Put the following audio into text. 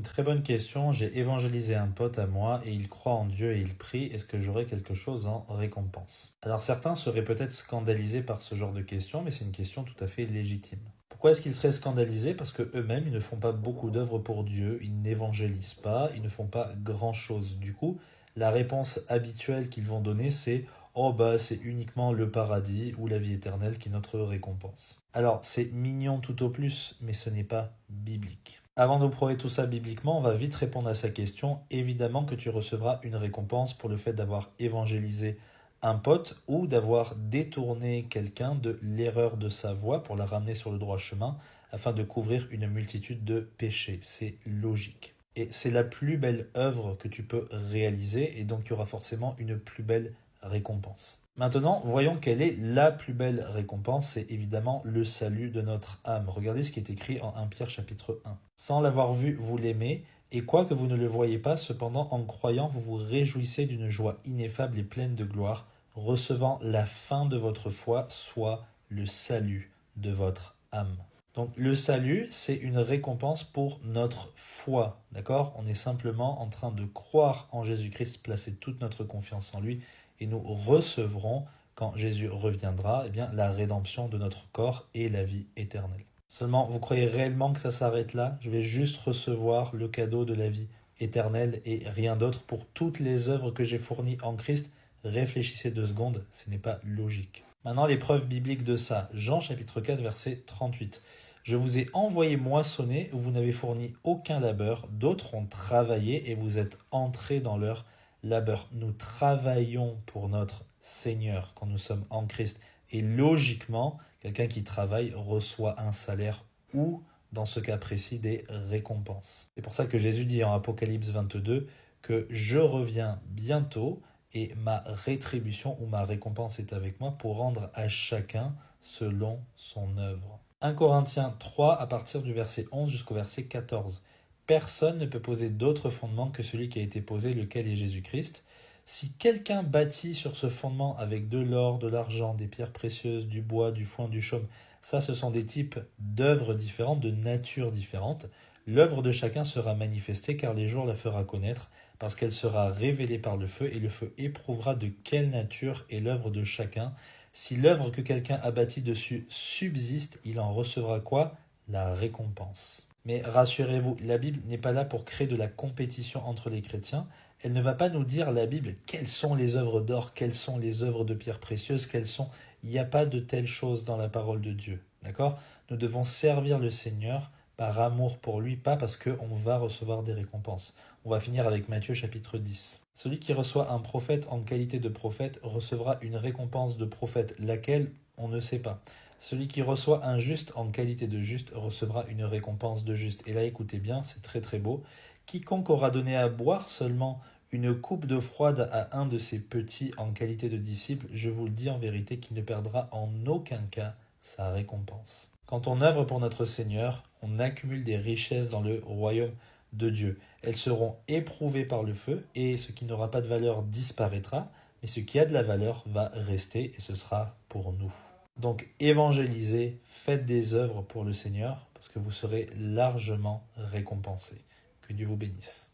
Une très bonne question. J'ai évangélisé un pote à moi et il croit en Dieu et il prie. Est-ce que j'aurai quelque chose en récompense? Alors certains seraient peut-être scandalisés par ce genre de question, mais c'est une question tout à fait légitime. Pourquoi est-ce qu'ils seraient scandalisés? Parce que eux-mêmes, ils ne font pas beaucoup d'œuvres pour Dieu, ils n'évangélisent pas, ils ne font pas grand-chose. Du coup, la réponse habituelle qu'ils vont donner, c'est oh bah c'est uniquement le paradis ou la vie éternelle qui est notre récompense. Alors c'est mignon tout au plus, mais ce n'est pas biblique. Avant de prouver tout ça bibliquement, on va vite répondre à sa question. Évidemment que tu recevras une récompense pour le fait d'avoir évangélisé un pote ou d'avoir détourné quelqu'un de l'erreur de sa voie pour la ramener sur le droit chemin afin de couvrir une multitude de péchés. C'est logique. Et c'est la plus belle œuvre que tu peux réaliser et donc il y aura forcément une plus belle récompense. Maintenant, voyons quelle est la plus belle récompense, c'est évidemment le salut de notre âme. Regardez ce qui est écrit en 1 Pierre chapitre 1. Sans l'avoir vu, vous l'aimez, et quoique vous ne le voyez pas, cependant en croyant, vous vous réjouissez d'une joie ineffable et pleine de gloire, recevant la fin de votre foi, soit le salut de votre âme. Donc le salut, c'est une récompense pour notre foi, d'accord? On est simplement en train de croire en Jésus-Christ, placer toute notre confiance en lui, et nous recevrons, quand Jésus reviendra, eh bien, la rédemption de notre corps et la vie éternelle. Seulement, vous croyez réellement que ça s'arrête là? Je vais juste recevoir le cadeau de la vie éternelle et rien d'autre pour toutes les œuvres que j'ai fournies en Christ? Réfléchissez 2 secondes, ce n'est pas logique. Maintenant, les preuves bibliques de ça. Jean chapitre 4, verset 38. Je vous ai envoyé moissonner où vous n'avez fourni aucun labeur, d'autres ont travaillé et vous êtes entrés dans leur labeur. Nous travaillons pour notre Seigneur quand nous sommes en Christ. Et logiquement, quelqu'un qui travaille reçoit un salaire ou, dans ce cas précis, des récompenses. C'est pour ça que Jésus dit en Apocalypse 22 que je reviens bientôt et ma rétribution ou ma récompense est avec moi pour rendre à chacun selon son œuvre. 1 Corinthiens 3 à partir du verset 11 jusqu'au verset 14. Personne ne peut poser d'autre fondement que celui qui a été posé, lequel est Jésus-Christ. Si quelqu'un bâtit sur ce fondement avec de l'or, de l'argent, des pierres précieuses, du bois, du foin, du chaume, ça ce sont des types d'œuvres différentes, de natures différentes. L'œuvre de chacun sera manifestée car les jours la fera connaître, parce qu'elle sera révélée par le feu, et le feu éprouvera de quelle nature est l'œuvre de chacun. Si l'œuvre que quelqu'un a bâtie dessus subsiste, il en recevra quoi? La récompense. Mais rassurez-vous, la Bible n'est pas là pour créer de la compétition entre les chrétiens. Elle ne va pas nous dire, la Bible, quelles sont les œuvres d'or, quelles sont les œuvres de pierres précieuses, quelles sont... Il n'y a pas de telles choses dans la parole de Dieu. D'accord? Nous devons servir le Seigneur par amour pour lui, pas parce qu'on va recevoir des récompenses. On va finir avec Matthieu chapitre 10. Celui qui reçoit un prophète en qualité de prophète recevra une récompense de prophète, laquelle on ne sait pas. Celui qui reçoit un juste en qualité de juste recevra une récompense de juste. Et là, écoutez bien, c'est très très beau. Quiconque aura donné à boire seulement une coupe d'eau froide à un de ses petits en qualité de disciple, je vous le dis en vérité qu'il ne perdra en aucun cas sa récompense. Quand on œuvre pour notre Seigneur, on accumule des richesses dans le royaume de Dieu. Elles seront éprouvées par le feu et ce qui n'aura pas de valeur disparaîtra, mais ce qui a de la valeur va rester et ce sera pour nous. Donc évangélisez, faites des œuvres pour le Seigneur parce que vous serez largement récompensés. Que Dieu vous bénisse.